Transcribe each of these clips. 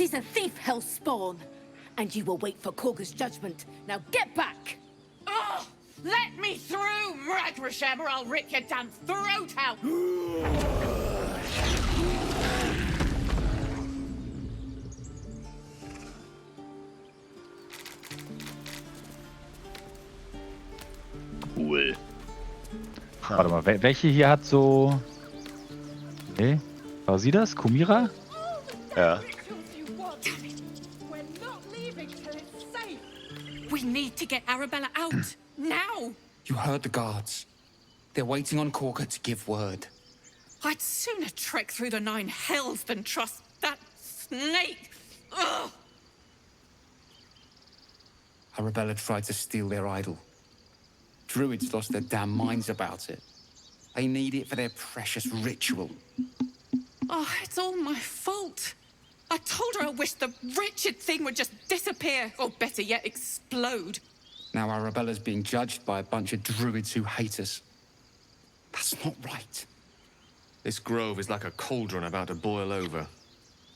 She's a thief, hellspawn. And you will wait for Korga's judgment. Now get back! Oh, let me through, Mragrashem, or I'll rip your damn throat out! Cool. Warte mal, welche hier hat so... Nee, war sie das? Kumira? Ja. We need to get Arabella out, now! You heard the guards. They're waiting on Korga to give word. I'd sooner trek through the 9 hells than trust that snake! Ugh! Arabella tried to steal their idol. Druids lost their damn minds about it. They need it for their precious ritual. Oh, it's all my fault. I told her I wished the wretched thing would just disappear, or better yet, explode. Now Arabella's being judged by a bunch of druids who hate us. That's not right. This grove is like a cauldron about to boil over.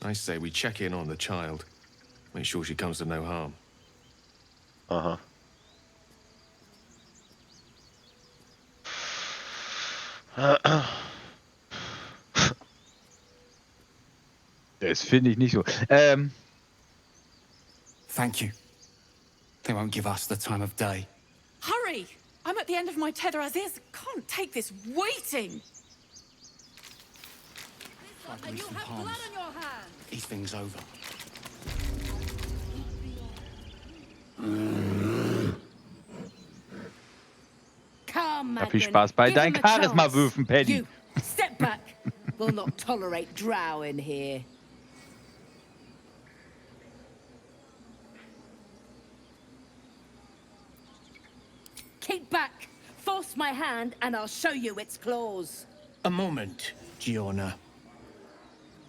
I say we check in on the child. Make sure she comes to no harm. Aha. Das finde ich nicht so. Thank you. They won't give us the time of day. Hurry! I'm at the end of my tether as is. Can't take this waiting. And you have blood on your hands. These things over. Come, Ja, viel Magnum. Spaß bei Give deinen him a chance. Charisma-Würfen, Paddy. You, step back. We'll not tolerate drow in here. Keep back. Force my hand and I'll show you its claws. A moment, Giona.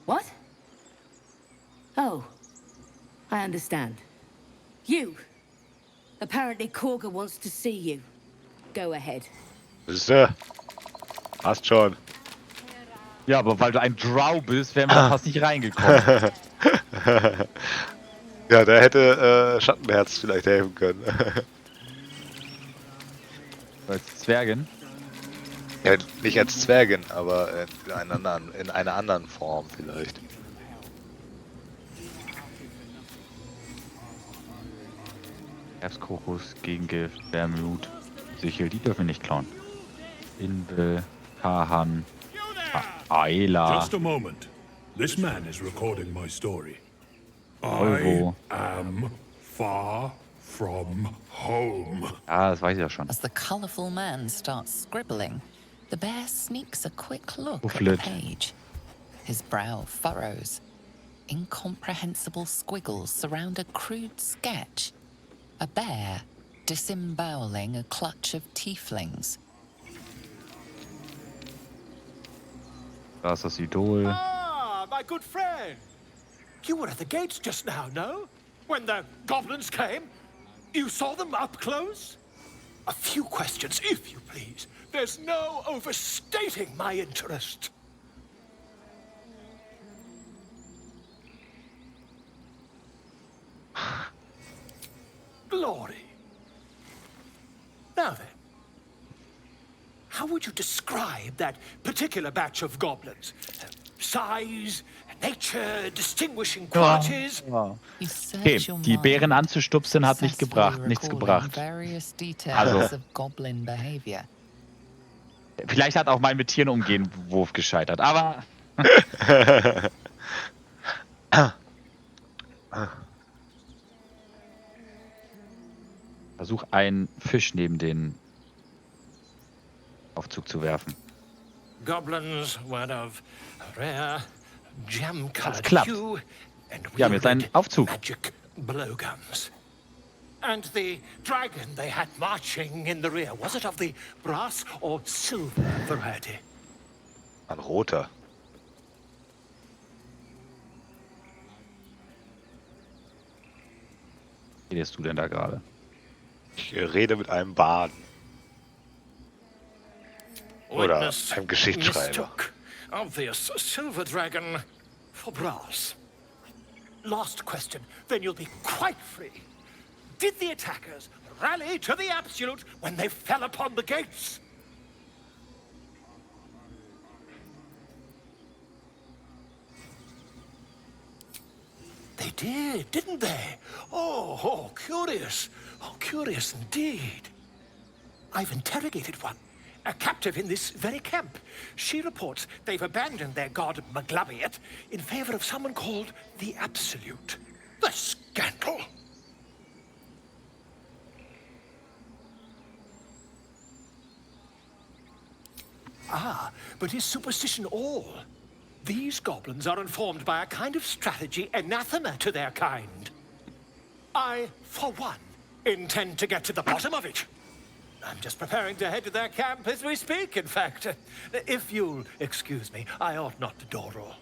What? Oh, I understand. You. Apparently Korga wants to see you. Go ahead. Siehste? Passt schon. Ja, aber weil du ein Drow bist, wären wir da fast nicht reingekommen. Ja, der hätte Schattenherz vielleicht helfen können. Als Zwergen. Ja, nicht als Zwergin, aber in einer anderen Form vielleicht. Herbstkrokus, Gegengift, Wermut, Sichel, die dürfen wir nicht klauen. Inbel, Kahan, Aela, Just a moment. This man is recording my story. I Euro. am far from home. Ja, das weiß ich ja schon. As the colourful man starts scribbling, the bear sneaks a quick look at the Bufflet. page. His brow furrows. Incomprehensible squiggles surround a crude sketch. A bear disemboweling a clutch of tieflings. Da ist das Idol. Ah, my good friend. You were at the gates just now, no? When the goblins came? You saw them up close? A few questions, if you please. There's no overstating my interest. Glory. Now then, how would you describe that particular batch of goblins? Size, nature, distinguishing qualities? You Okay, search your die Bären mind, anzustupsen hat nicht gebracht, nichts recalling gebracht. various details Also. of goblin behavior. Vielleicht hat auch mein mit Tieren umgehen Wurf gescheitert, aber versuch einen Fisch neben den Aufzug zu werfen. Goblins were of rare, Das gem-colored klappt. hue and Wir haben jetzt einen wielded Aufzug. magic blowguns. And the dragon they had marching in the rear, was it of the brass or silver variety? Ein roter. Wie redest du denn da gerade? Ich rede mit einem Baden. Oder Witness einem Geschichtsschreiber. mistook obvious silver dragon for brass. last question, then you'll be quite free. Did the attackers rally to the absolute when they fell upon the gates? They did, didn't they? Oh, curious. Oh, curious indeed. I've interrogated one, a captive in this very camp. She reports they've abandoned their god Maglabiet in favor of someone called the Absolute. The scandal! Ah, but is superstition all? These goblins are informed by a kind of strategy anathema to their kind. I, for one, intend to get to the bottom of it. I'm just preparing to head to their camp as we speak, in fact. If you'll excuse me, I ought not to dawdle.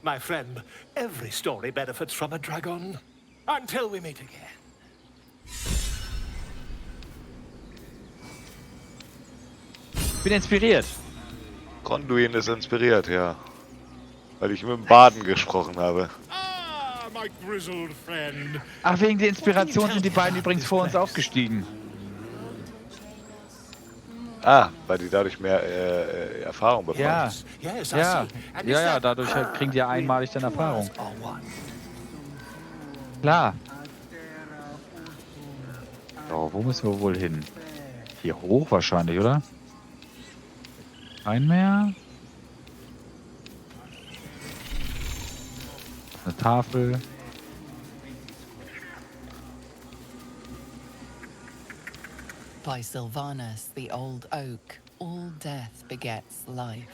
My friend, every story benefits from a dragon. Until we meet again. Ich bin inspiriert. Konduin ist inspiriert, ja. Weil ich mit dem Baden gesprochen habe. Ah, my grizzled friend. Ach, wegen der Inspiration sind die beiden übrigens vor uns aufgestiegen. Ah, weil die dadurch mehr Erfahrung bekommen. Ja, ja, dadurch halt kriegen die ja einmalig dann Erfahrung. Klar. So, wo müssen wir wohl hin? Hier hoch wahrscheinlich, oder? Ein mehr. Eine Tafel. By Sylvanus, the old oak, all death begets life.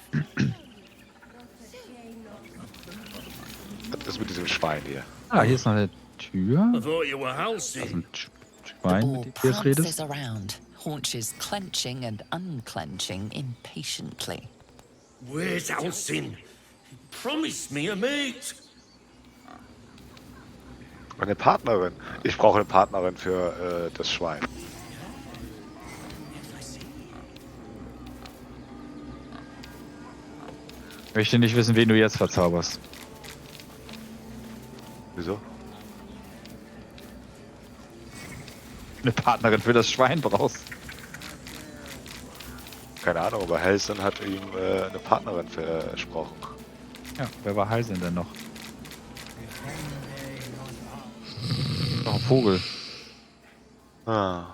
Was ist mit diesem Schwein hier? Ah, hier ist noch eine Tür. I thought you were Das ist housey. ein The Schwein, bull mit dem du jetzt redest. prances around, haunches clenching and unclenching impatiently. Where's Alcin? He promised me a mate. Eine Partnerin. Ich brauche eine Partnerin für das Schwein. Ich möchte nicht wissen, wen du jetzt verzauberst. Wieso? Eine Partnerin für das Schwein brauchst. Keine Ahnung, aber Helsen hat ihm eine Partnerin versprochen. Ja, wer war Halsen denn noch? Noch ein Vogel. Ah.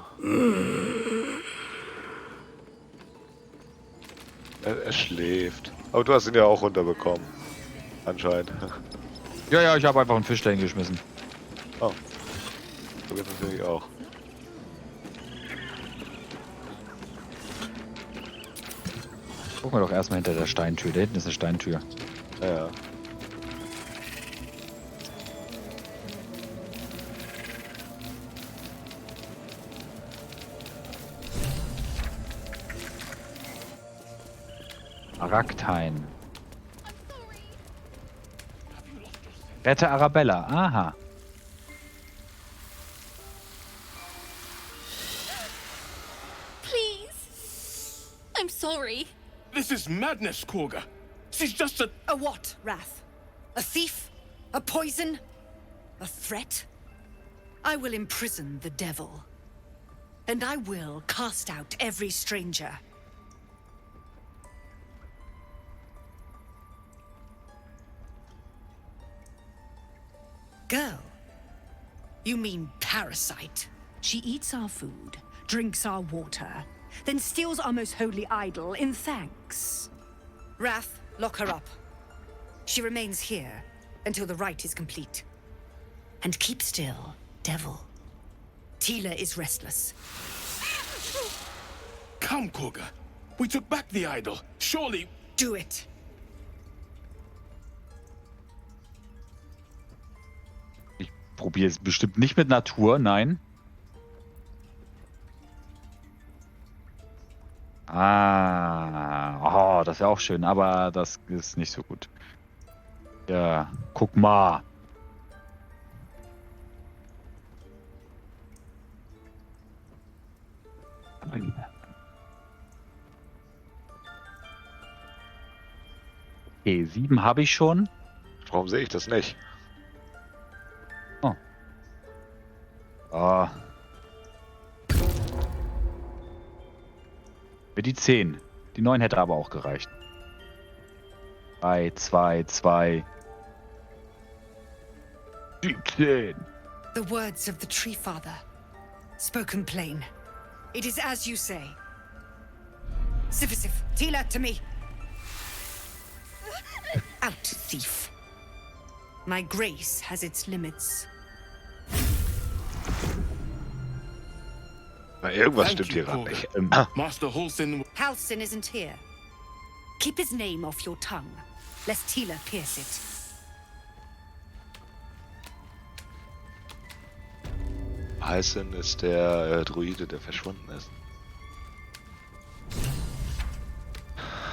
Er schläft. Aber du hast ihn ja auch runterbekommen. Anscheinend. Ja, ich habe einfach einen Fisch dahin geschmissen. Oh. So geht es natürlich auch. Gucken wir doch erstmal hinter der Steintür. Da hinten ist eine Steintür. Ja. Araktein. Rette Arabella. Aha. Please. I'm sorry. This is madness, Korga. She's just a... A what, Wrath? A thief? A poison? A threat? I will imprison the devil. And I will cast out every stranger. Girl? You mean parasite? She eats our food, drinks our water, then steals our most holy idol in thanks. Wrath, lock her up. She remains here until the rite is complete. And keep still, devil. Tila is restless. Come, Korga. We took back the idol. Surely... Do it. Ich probiere es bestimmt nicht mit Natur, nein. Ah, oh, das ist ja auch schön, aber das ist nicht so gut. Ja, guck mal. Okay, 7 habe ich schon. Warum sehe ich das nicht? Ah. Für die 10. Die 9 hätte aber auch gereicht. 3, 2, 2. 17. The words of the Tree Father, spoken plain. It is as you say. Sif, Tila, to me. Out, thief. My grace has its limits. Na, irgendwas Thank stimmt you, hier gerade Porter. nicht. Master Halsin. Halsin isn't here. Keep his name off your tongue, lest Tila pierce it. Halsin ist der Druide, der verschwunden ist.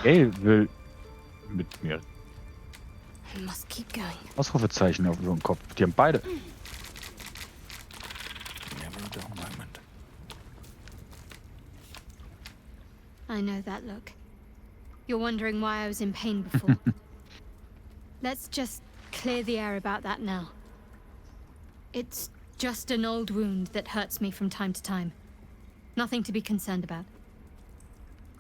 Gale will mit mir. I must keep going. Ausrufezeichen auf dem Kopf. Die haben beide. Never a dull moment. I know that look. You're wondering why I was in pain before. Let's just clear the air about that now. It's just an old wound that hurts me from time to time. Nothing to be concerned about.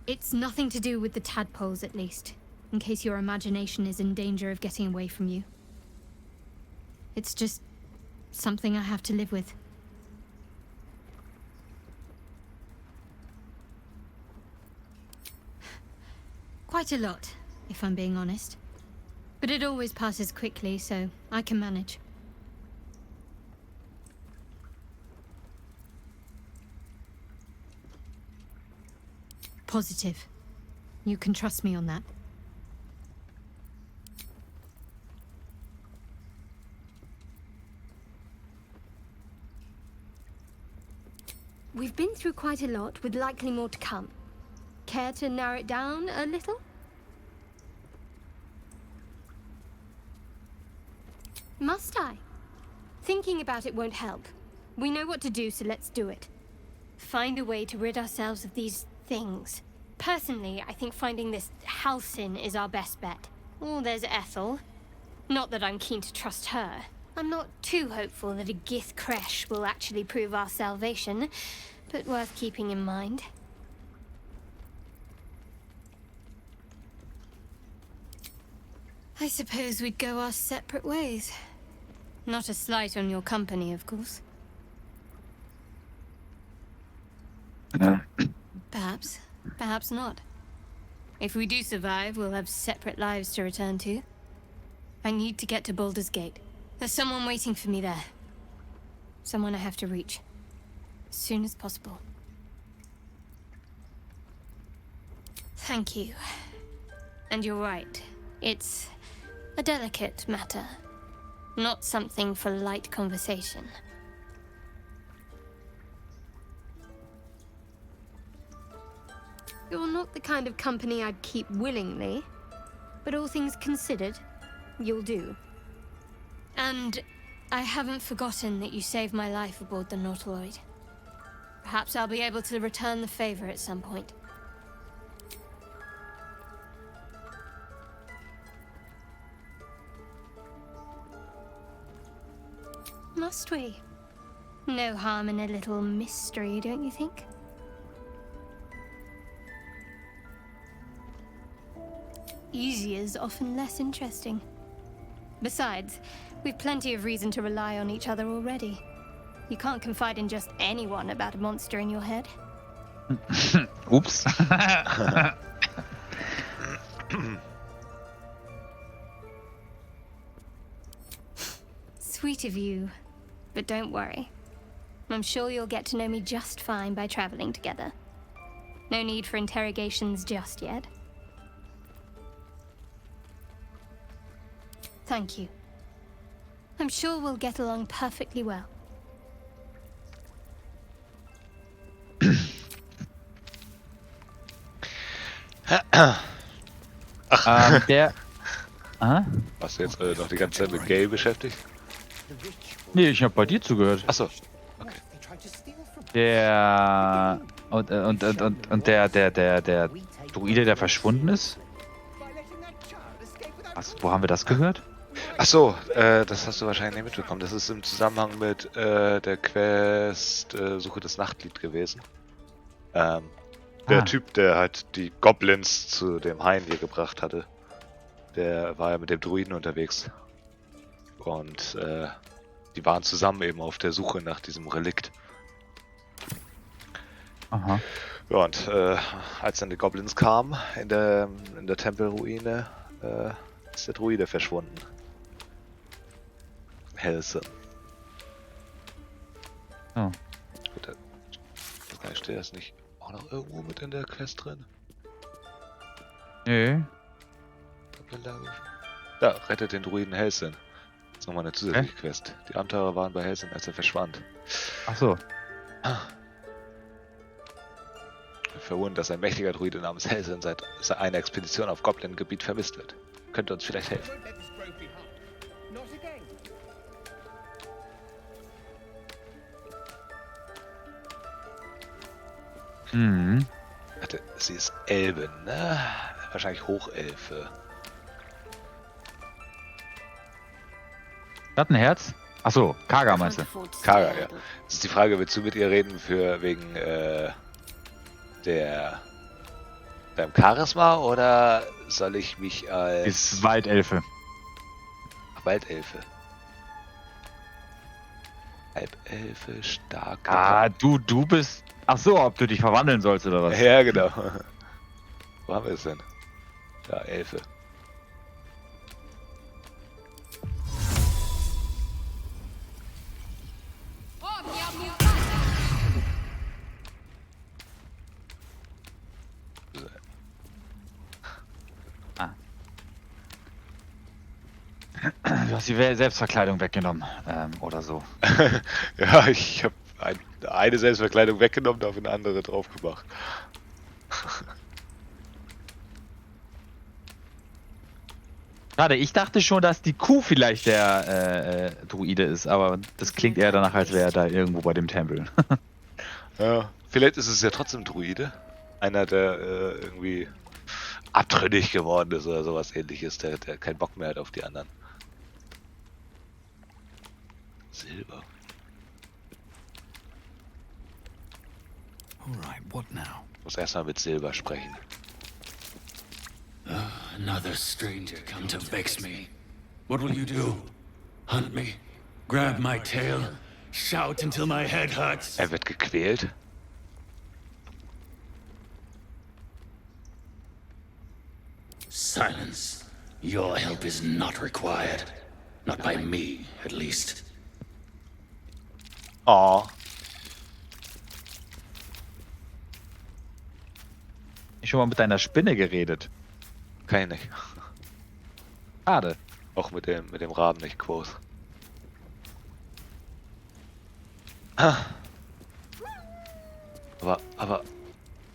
It's nothing to do with the tadpoles, at least, in case your imagination is in danger of getting away from you. It's just something I have to live with. Quite a lot, if I'm being honest. But it always passes quickly, so I can manage. Positive. You can trust me on that. We've been through quite a lot, with likely more to come. Care to narrow it down a little? Must I? Thinking about it won't help. We know what to do, so let's do it. Find a way to rid ourselves of these things. Personally, I think finding this Halsin is our best bet. Oh, there's Ethel. Not that I'm keen to trust her. I'm not too hopeful that a Gith Kresh will actually prove our salvation, but worth keeping in mind. I suppose we'd go our separate ways. Not a slight on your company, of course. Perhaps. Perhaps not. If we do survive, we'll have separate lives to return to. I need to get to Baldur's Gate. There's someone waiting for me there. Someone I have to reach. As soon as possible. Thank you. And you're right. It's a delicate matter. Not something for light conversation. You're not the kind of company I'd keep willingly, but all things considered, you'll do. And I haven't forgotten that you saved my life aboard the Nautiloid. Perhaps I'll be able to return the favor at some point. Must we? No harm in a little mystery, don't you think? Easy is often less interesting. Besides, we've plenty of reason to rely on each other already. You can't confide in just anyone about a monster in your head. Oops. Sweet of you, but don't worry. I'm sure you'll get to know me just fine by traveling together. No need for interrogations just yet. Thank you. I'm sure we'll get along perfectly well. Der. Aha. Warst du jetzt noch die ganze Zeit mit Gale beschäftigt? Nee, ich habe bei dir zugehört. Achso. Der Und der Druide, der verschwunden ist? Wo haben wir das gehört? Ach so, das hast du wahrscheinlich nicht mitbekommen. Das ist im Zusammenhang mit der Quest Suche das Nachtlied gewesen. Der Typ, der halt die Goblins zu dem Hain hier gebracht hatte, der war ja mit dem Druiden unterwegs. Und die waren zusammen eben auf der Suche nach diesem Relikt. Aha. Ja, und als dann die Goblins kamen in der Tempelruine, ist der Druide verschwunden. Helse. Oh. Gut, steht das nicht auch noch irgendwo mit in der Quest drin? Nee. Da, rettet den Druiden Helsin. Das ist nochmal eine zusätzliche Quest. Die Abenteurer waren bei Helsin, als er verschwand. Ach so. Verwundert, dass ein mächtiger Druide namens Helsin seit einer Expedition auf Goblin-Gebiet vermisst wird. Könnte uns vielleicht helfen. Mhm. Warte, sie ist Elbe, ne? Wahrscheinlich Hochelfe. Schattenherz? Achso, Kaga meinst du? Kaga, ja. Das ist die Frage, willst du mit ihr reden wegen deinem Charisma oder soll ich mich als... Ist Waldelfe. Waldelfe. Halbelfe, stark. Du bist... Achso, ob du dich verwandeln sollst oder was? Ja, genau. Wo haben wir es denn? Ja, Elfe. Du hast die Selbstverkleidung weggenommen, oder so. Ja, ich habe eine Selbstverkleidung weggenommen und auf eine andere drauf gemacht. Schade, ich dachte schon, dass die Kuh vielleicht der Druide ist, aber das klingt eher danach, als wäre er da irgendwo bei dem Tempel. Ja, vielleicht ist es ja trotzdem Druide. Einer, der irgendwie abtrünnig geworden ist oder sowas ähnliches, der keinen Bock mehr hat auf die anderen. Silber. Alright, what now? Muss erstmal mit Silber sprechen. Another stranger come to vex me. What will you do? Hunt me? Grab my tail? Shout until my head hurts? Er wird gequält. Silence. Your help is not required. Not by me, at least. Oh. Ich schon mal mit deiner Spinne geredet. Kann ich nicht. Schade. Auch mit dem Raben nicht groß. Aber.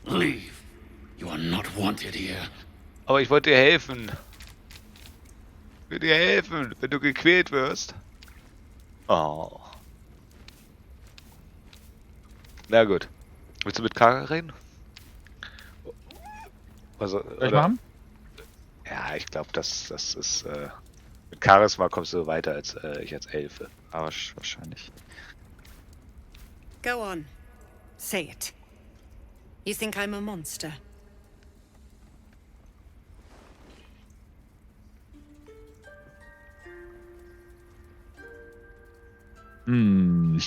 Leave. You are not wanted here. Aber ich wollte dir helfen. Ich will dir helfen, wenn du gequält wirst. Oh. Na gut. Willst du mit Kaga reden? Also, Soll ich machen? Ja, ich glaube, das ist... mit Charisma kommst du weiter als ich als Elfe. Aber wahrscheinlich. Go on. Say it. You think I'm a monster? Hm.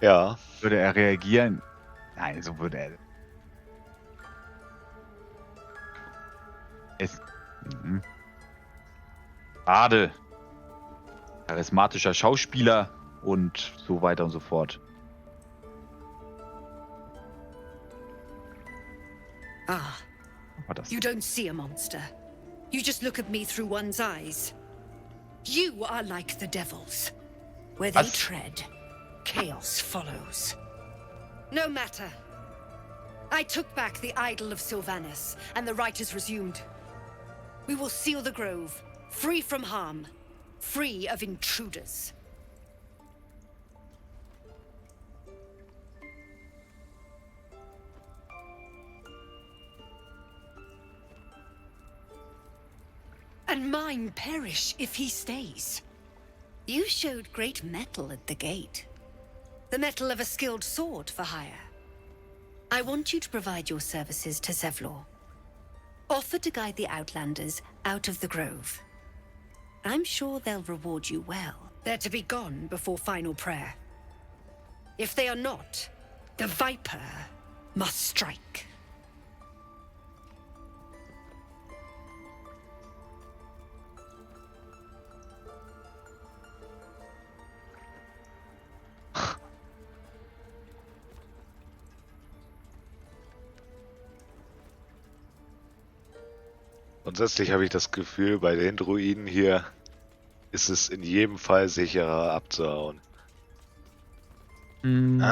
Ja. Würde er reagieren? Nein, so würde er. Schade. Charismatischer Schauspieler und so weiter und so fort. Ah, War das? you don't see a monster. You just look at me through one's eyes. You are like the devils. Where they Was? tread, chaos follows. No matter. I took back the idol of Sylvanas, and the rite is resumed. We will seal the grove, free from harm, free of intruders. And mine perish if he stays. You showed great mettle at the gate. The mettle of a skilled sword for hire. I want you to provide your services to Zevlor. Offer to guide the Outlanders out of the grove. I'm sure they'll reward you well. They're to be gone before final prayer. If they are not, the Viper must strike. Grundsätzlich habe ich das Gefühl, bei den Druiden hier ist es in jedem Fall sicherer abzuhauen. Ich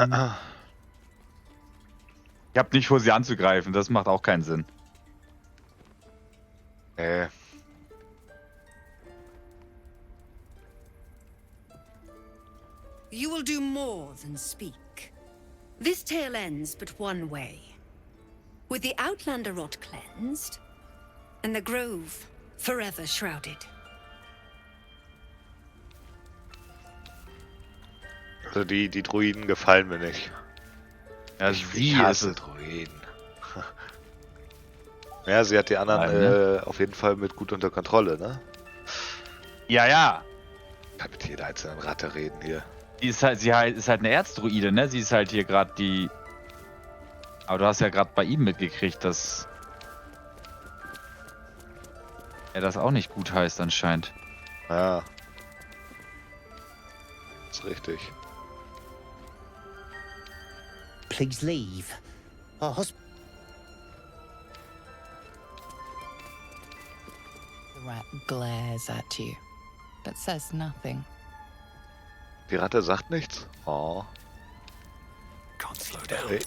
hab nicht vor, sie anzugreifen. Das macht auch keinen Sinn. Nee. You will do more than speak. This tale ends but one way. With the Outlander rot cleansed, and the grove forever shrouded. Also die Druiden gefallen mir nicht. Ja, Ich hasse Druiden. Ja, sie hat die anderen auf jeden Fall mit gut unter Kontrolle, ne? Ja. Kann mit jeder einzelnen Ratte reden hier. Sie ist halt eine Erzdruide, ne? Sie ist halt hier gerade die... Aber du hast ja gerade bei ihm mitgekriegt, dass... er das auch nicht gut heißt anscheinend. Ja. Ist richtig. Please leave. Our The rat glares at you, but says nothing. Die Ratte sagt nichts? Oh. Can't slow down.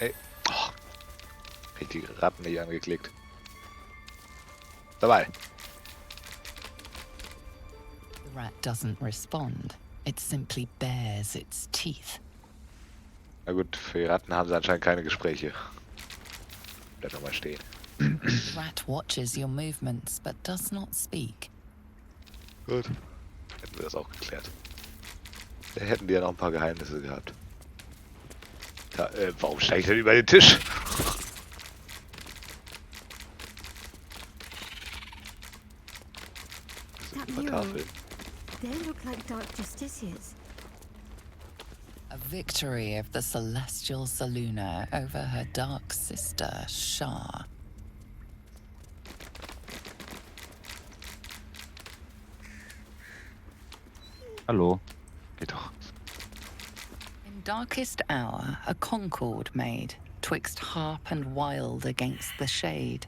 Ey. Oh. Hab die Ratten nicht angeklickt. Dabei. The rat doesn't respond. It simply bares its teeth. Na gut, für die Ratten haben sie anscheinend keine Gespräche. Bleib doch mal stehen. The rat watches your movements, but does not speak. Gut. Hätten wir das auch geklärt. Da hätten die ja noch ein paar Geheimnisse gehabt. Ja, warum steige ich denn über den Tisch? That mural, they look like dark justiciars. A victory of the celestial Saluna over her dark sister, Shah. Hallo. Geht doch. In darkest hour, a concord made, twixt harp and wild against the shade.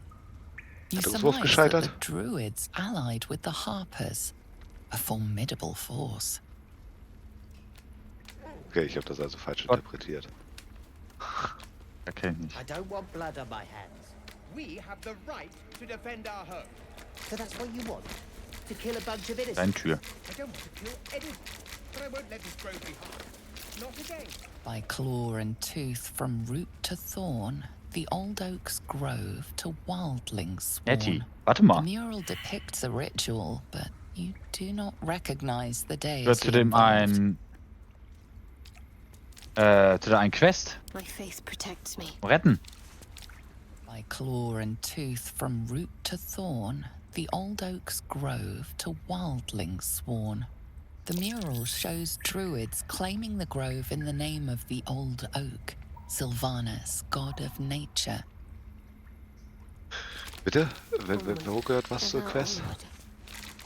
You Hat uns surmise that gescheitert? the Druids allied with the Harpers, a formidable force. Okay, ich habe das also falsch interpretiert. Okay, nicht. I don't want blood on my hands. We have the right to defend our home. So that's what you want? To kill a bunch of innocents? Deine Tür. I don't want to kill anyone, but I won't let this grove be harmed. Not again. By claw and tooth from root to thorn, the old oak's grove to wildlings Etty, sworn. warte The mal. mural depicts a ritual, but you do not recognize the Wird deity zu dem involved. ein Quest. My faith protects me. Retten. By claw and tooth from root to thorn, the old oak's grove to wildlings sworn. The mural shows druids claiming the grove in the name of the old oak, Sylvanas, god of nature. Bitte? Wo gehört was zur Quest?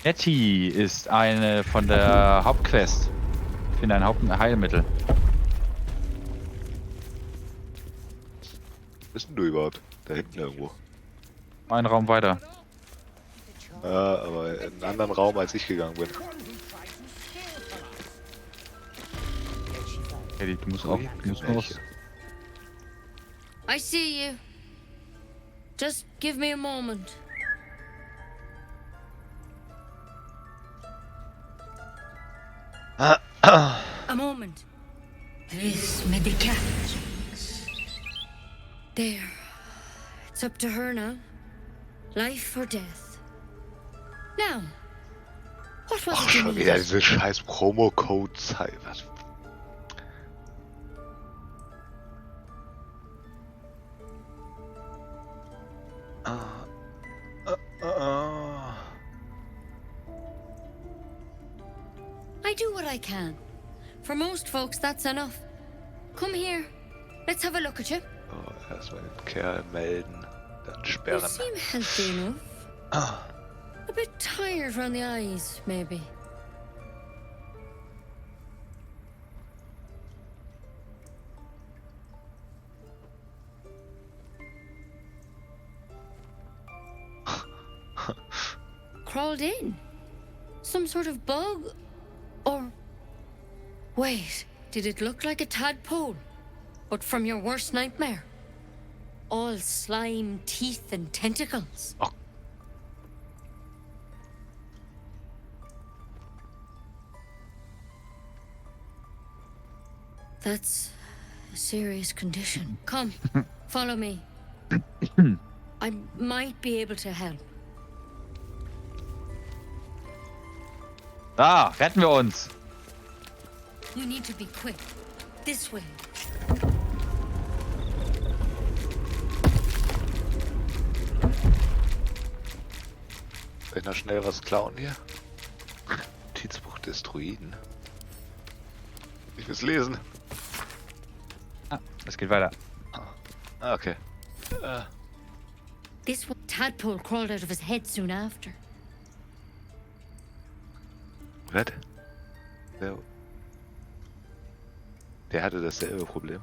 Etty ist eine von der Hauptquest. Ich finde ein Heilmittel. Wo bist denn du überhaupt? Da hinten irgendwo. Ein Raum weiter. Ja, aber in einen anderen Raum, als ich gegangen bin. Then she failed. Okay, die muss auch. Die muss raus. I see you. Just give me a moment. A moment. This may be catch. There. It's up to her now. Life or death. Now. What was Ach, it you schon needed? wieder diese scheiß Promo-Code-Zeit. Was? I do what I can. For most folks, that's enough. Come here. Let's have a look at you. Oh, erstmal den Kerl melden, dann You sperren. seem healthy enough. A bit tired around the eyes, maybe. Crawled in? Some sort of bug? Or... Wait, did it look like a tadpole? But from your worst nightmare? All slime, teeth, and tentacles. Oh. That's a serious condition. Come, follow me. I might be able to help. Ah, retten wir uns. We need to be quick. This way. Soll ich noch schnell was klauen hier? Notizbuch des Druiden. Ich will's lesen. Ah, es geht weiter. Ah, okay. This one, tadpole crawled out of his head soon after. Was? Der hatte dasselbe Problem.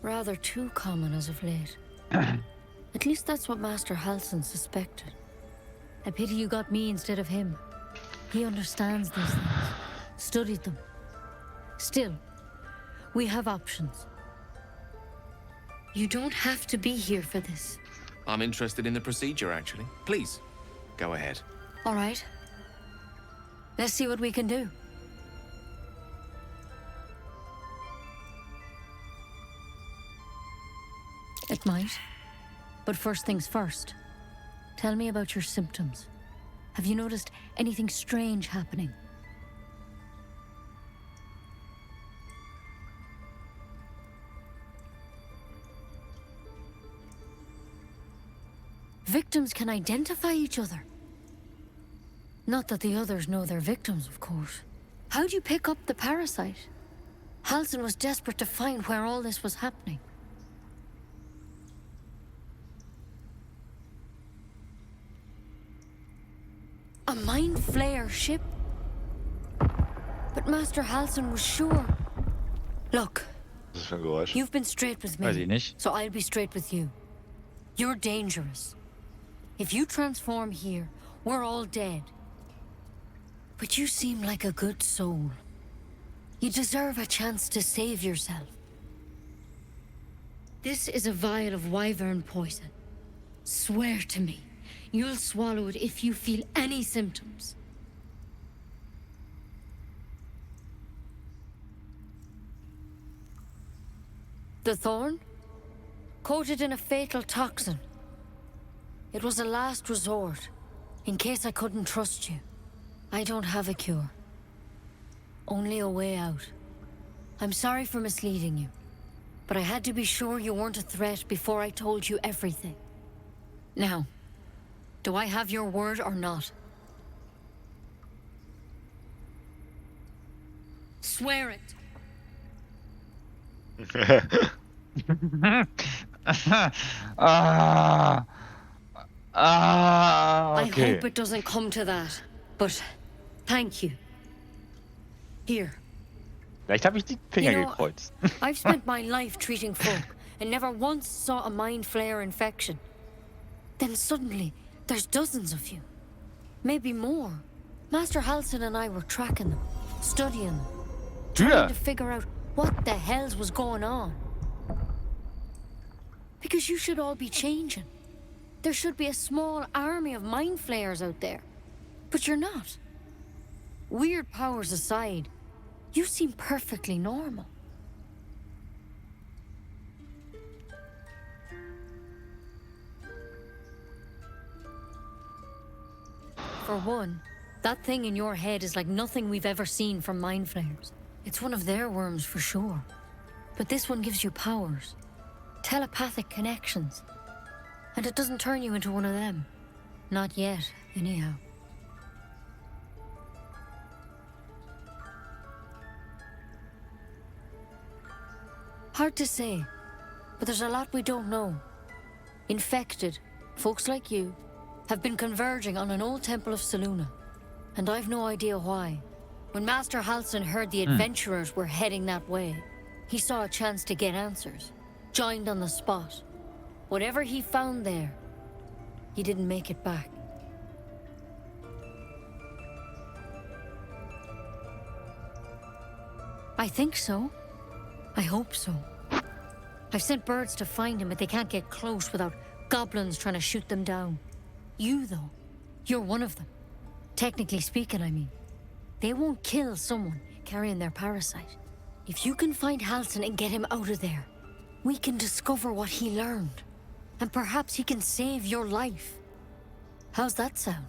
Rather too common as of late. At least that's what Master Halsin suspected. I pity you got me instead of him. He understands these things, studied them. Still, we have options. You don't have to be here for this. I'm interested in the procedure, actually. Please, go ahead. All right. Let's see what we can do. It might. But first things first. Tell me about your symptoms. Have you noticed anything strange happening? Victims can identify each other. Not that the others know they're victims, of course. How'd you pick up the parasite? Halsin was desperate to find where all this was happening. A mind flayer ship? But Master Halsin was sure. Look, Was ist das für ein Geräusch? you've been straight with Weiß ich me, nicht. so I'll be straight with you. You're dangerous. If you transform here, we're all dead. But you seem like a good soul. You deserve a chance to save yourself. This is a vial of wyvern poison. Swear to me, you'll swallow it if you feel any symptoms. The thorn? Coated in a fatal toxin. It was a last resort, in case I couldn't trust you. I don't have a cure. Only a way out. I'm sorry for misleading you, but I had to be sure you weren't a threat before I told you everything. Now, do I have your word or not? Swear it. Ah, Ah, I okay. hope it doesn't come to that, but thank you. Here. Vielleicht habe ich die Finger gekreuzt. I've spent my life treating folk and never once saw a mind flayer infection. Then suddenly, there's dozens of you. Maybe more. Master Halsin and I were tracking them, studying them, trying to figure out what the hells was going on. Because you should all be changing. There should be a small army of mind flayers out there. But you're not. Weird powers aside, you seem perfectly normal. For one, that thing in your head is like nothing we've ever seen from mind flayers. It's one of their worms for sure. But this one gives you powers. Telepathic connections. And it doesn't turn you into one of them. Not yet, anyhow. Hard to say, but there's a lot we don't know. Infected, folks like you, have been converging on an old temple of Selûne, and I've no idea why. When Master Halsin heard the adventurers were heading that way, he saw a chance to get answers, joined on the spot. Whatever he found there, he didn't make it back. I think so. I hope so. I've sent birds to find him, but they can't get close without goblins trying to shoot them down. You, though, you're one of them. Technically speaking, I mean. They won't kill someone carrying their parasite. If you can find Halsin and get him out of there, we can discover what he learned. And perhaps he can save your life. How's that sound?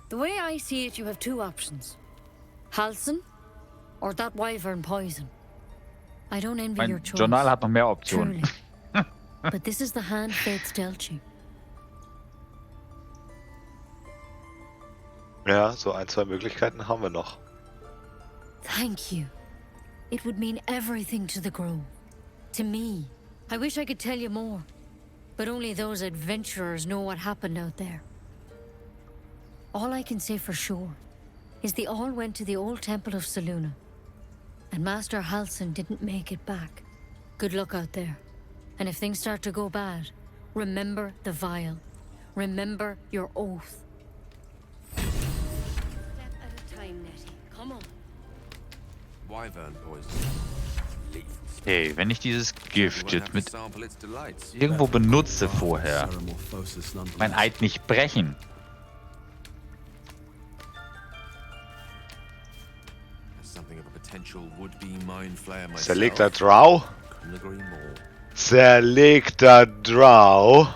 The way I see it, you have two options. Halsin, or that wyvern poison. I don't envy your Mein choice. Journal hat noch mehr Optionen. Truly. But this is the hand fate's dealt you. Ja, so ein, zwei Möglichkeiten haben wir noch. Thank you. It would mean everything to the Grove. To me. I wish I could tell you more. But only those adventurers know what happened out there. All I can say for sure is they all went to the old temple of Selûne. And Master Halsin didn't make it back. Good luck out there. And if things start to go bad, remember the vial. Remember your oath. Step at a time, Nettie. Come on. Wyvern poison. Okay, wenn ich dieses Gift jetzt mit irgendwo benutze vorher, mein Eid nicht brechen. Zerlegter Drow? Zerlegter Drow?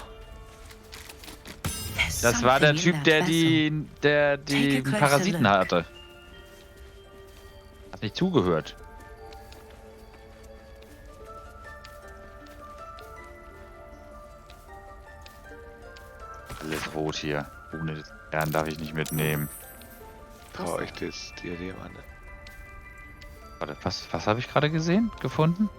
Das war der Typ, der die Parasiten hatte. Hat nicht zugehört. Alles rot hier. Ohne Stern darf ich nicht mitnehmen. Brauche ich das Diadem an? Warte, was habe ich gerade gesehen? Gefunden?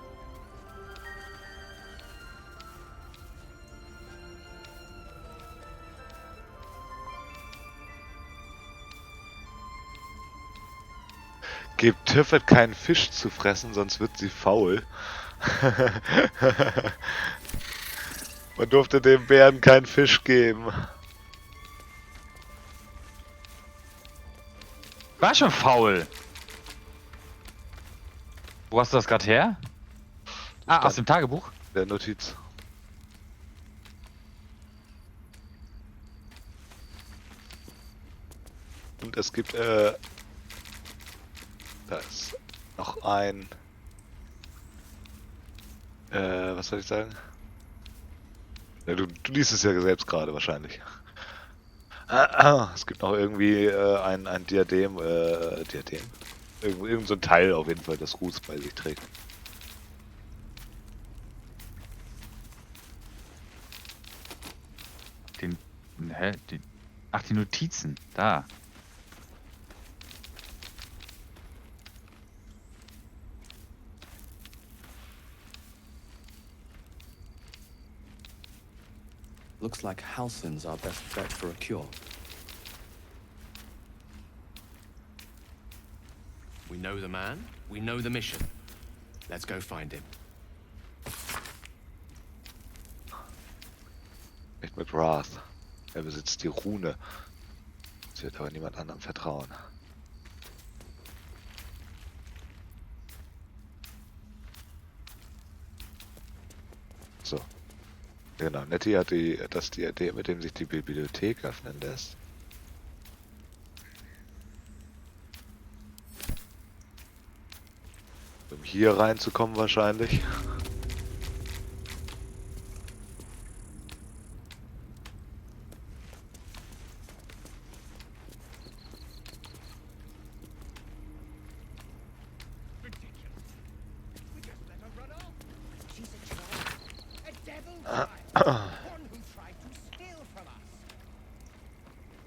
Gebt Tiffet keinen Fisch zu fressen, sonst wird sie faul. Man durfte dem Bären keinen Fisch geben. War schon faul. Wo hast du das gerade her? Ah, aus dem Tagebuch? Der Notiz. Und es gibt, da ist noch ein, was soll ich sagen? Ja, du liest es ja selbst gerade wahrscheinlich. Es gibt noch irgendwie ein Diadem, irgend so ein Teil auf jeden Fall, das Ruß bei sich trägt. Ach, die Notizen, da. Looks like Halsin's our best bet for a cure. We know the man, we know the mission. Let's go find him. Nicht mit Wrath. Er besitzt die Rune. Es wird aber niemand anderem vertrauen. So. Genau, Nettie hat die Idee, mit dem sich die Bibliothek öffnen lässt. Um hier reinzukommen wahrscheinlich.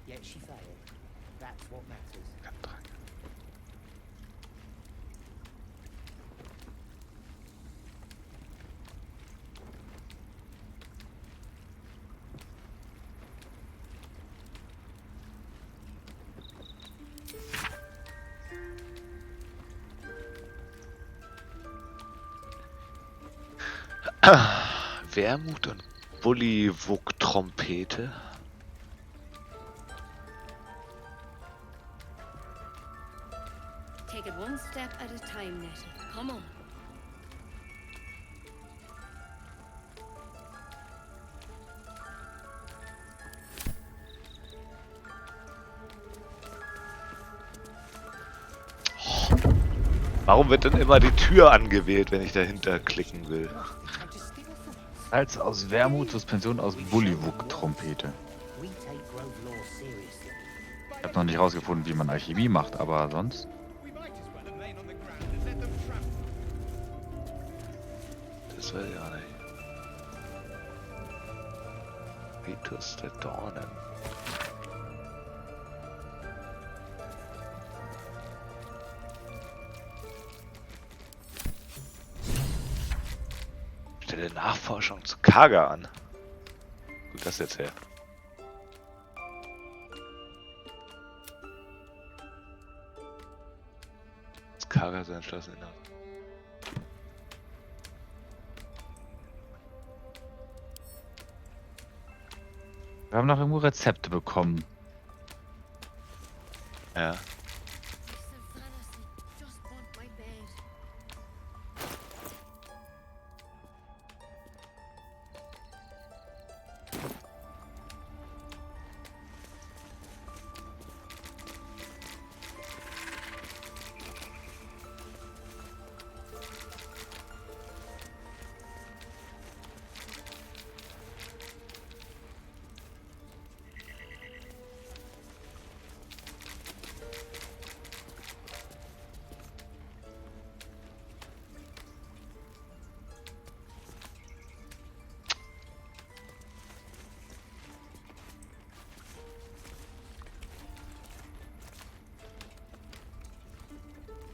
Yet she failed. That's what matters. Wermut und Bullywug-Trompete. Take it one step at a time, Nettie. Come on. Warum wird denn immer die Tür angewählt, wenn ich dahinter klicken will? Salz aus Wermut, Suspension aus Bullywug-Trompete. Ich habe noch nicht rausgefunden, wie man Alchemie macht, aber sonst. Das weiß ich auch nicht. Ritus der Dornen. Stelle Nachforschung zu Kaga an. Gut, das jetzt her. Ist Kaga so entschlossen hinaus. Wir haben noch irgendwo Rezepte bekommen. Ja.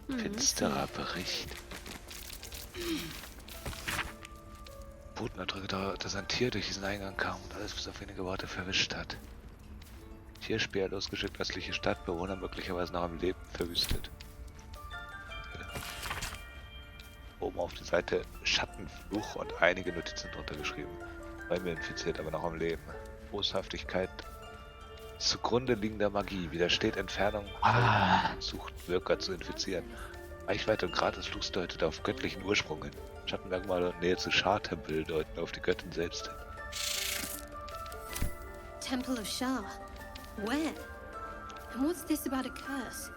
Finsterer Bericht. Boten erdrückte, dass ein Tier durch diesen Eingang kam und alles bis auf wenige Worte verwischt hat. Tierspeer losgeschickt, östliche Stadt, Bewohner möglicherweise noch am Leben verwüstet. Oben auf die Seite Schattenfluch und einige Notizen drunter geschrieben. Räume infiziert, aber noch am Leben. Boshaftigkeit zugrunde liegender Magie, widersteht Entfernung, sucht Wirker zu infizieren. Reichweite und Grad des Fluchs deutet auf göttlichen Ursprung hin. Schattenmerkmale und Nähe zu Schar-Tempel deuten auf die Göttin selbst hin. Temple of Shar? Where? And what's this about a curse?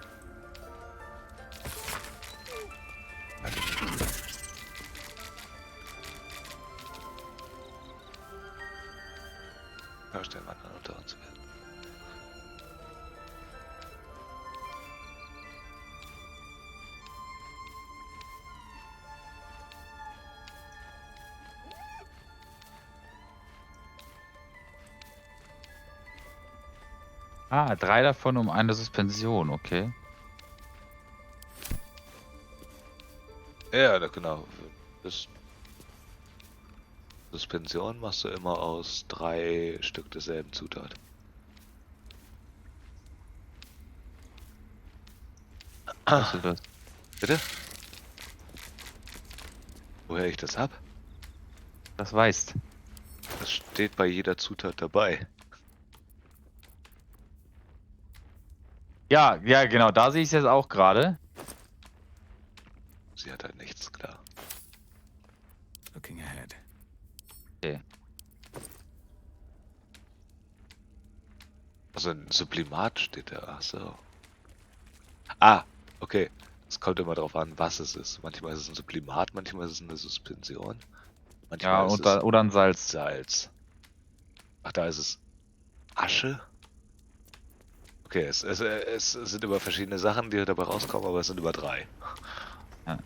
Vorstellen, man unter uns wird. Ah, 3 davon um eine Suspension, okay. Ja, genau. Suspension machst du immer aus 3 Stück derselben Zutat. Weißt du das? Bitte? Woher ich das hab? Das weißt. Das steht bei jeder Zutat dabei. Ja, ja, genau, da sehe ich es jetzt auch gerade. Sie hat halt nichts, klar. Looking ahead. Okay. Also ein Sublimat steht da. Ach so. Ah, okay. Es kommt immer drauf an, was es ist. Manchmal ist es ein Sublimat, manchmal ist es eine Suspension. Manchmal Ja, ist oder ein Salz. Salz. Ach, da ist es Asche. Okay, es sind immer verschiedene Sachen, die dabei rauskommen, aber es sind über 3. Ja.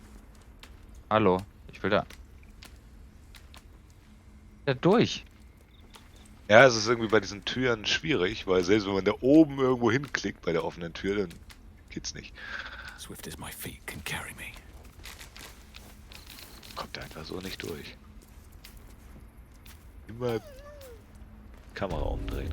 Hallo, ich will da. Ja, durch. Ja, es ist irgendwie bei diesen Türen schwierig, weil selbst wenn man da oben irgendwo hinklickt bei der offenen Tür, dann geht's nicht. Swift as my feet can carry me. Kommt einfach so nicht durch. Immer Kamera umdrehen.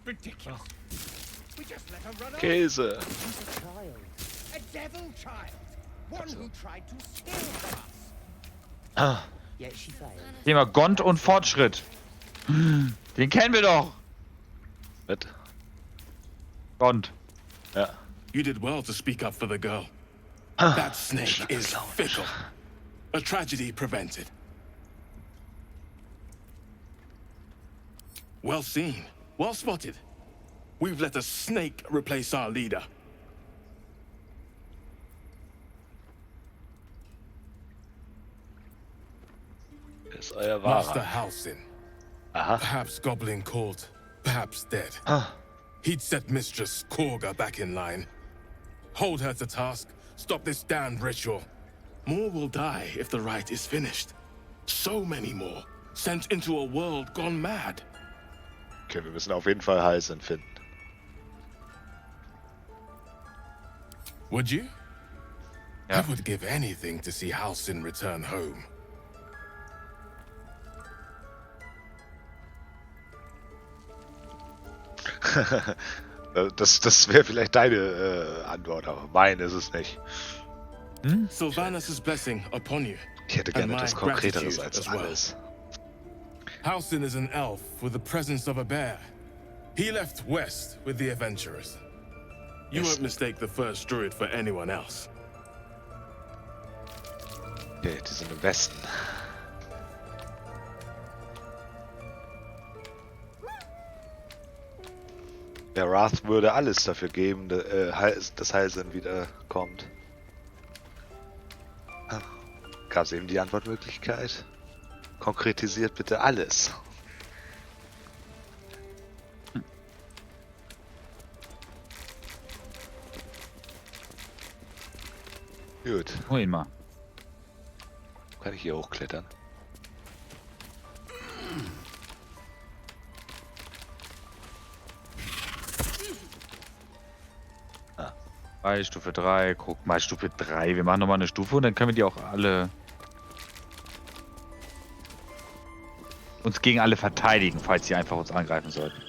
Ridiculous. We just let her run over. Käse. She's a child. A devil child. One who tried to steal from us. Ah, Yet she failed. Thema Gond und Fortschritt. Den kennen wir doch. mit? Gond. Ja. You did well to speak up for the girl. That snake is fickle. A tragedy prevented. Well seen. Well spotted. We've let a snake replace our leader. Ist euer Master Wahrer. Halsin. Aha. Perhaps goblin caught, perhaps dead. Ah. He'd set Mistress Korga back in line. Hold her to task, stop this damned ritual. More will die if the rite is finished. So many more, sent into a world gone mad. Okay, wir müssen auf jeden Fall Halsin finden. Would you? Yeah. I would give anything to see Halsin return home. Das wäre vielleicht deine Antwort, aber meine ist es nicht. Sylvanus' blessing upon you. Ich hätte and gerne my etwas Konkreteres gratitude als as well. alles. Halsin is an elf with the presence of a bear. He left west with the adventurers. You won't mistake the first druid for anyone else. Okay, die sind im Westen. Der Wrath würde alles dafür geben, dass Halsin wieder kommt. Gab es eben die Antwortmöglichkeit? Konkretisiert bitte alles. Gut. Hol ihn mal. Kann ich hier hochklettern? Bei Stufe 3, guck mal, Stufe 3. Wir machen nochmal eine Stufe und dann können wir die auch alle uns gegen alle verteidigen, falls sie einfach uns angreifen sollten.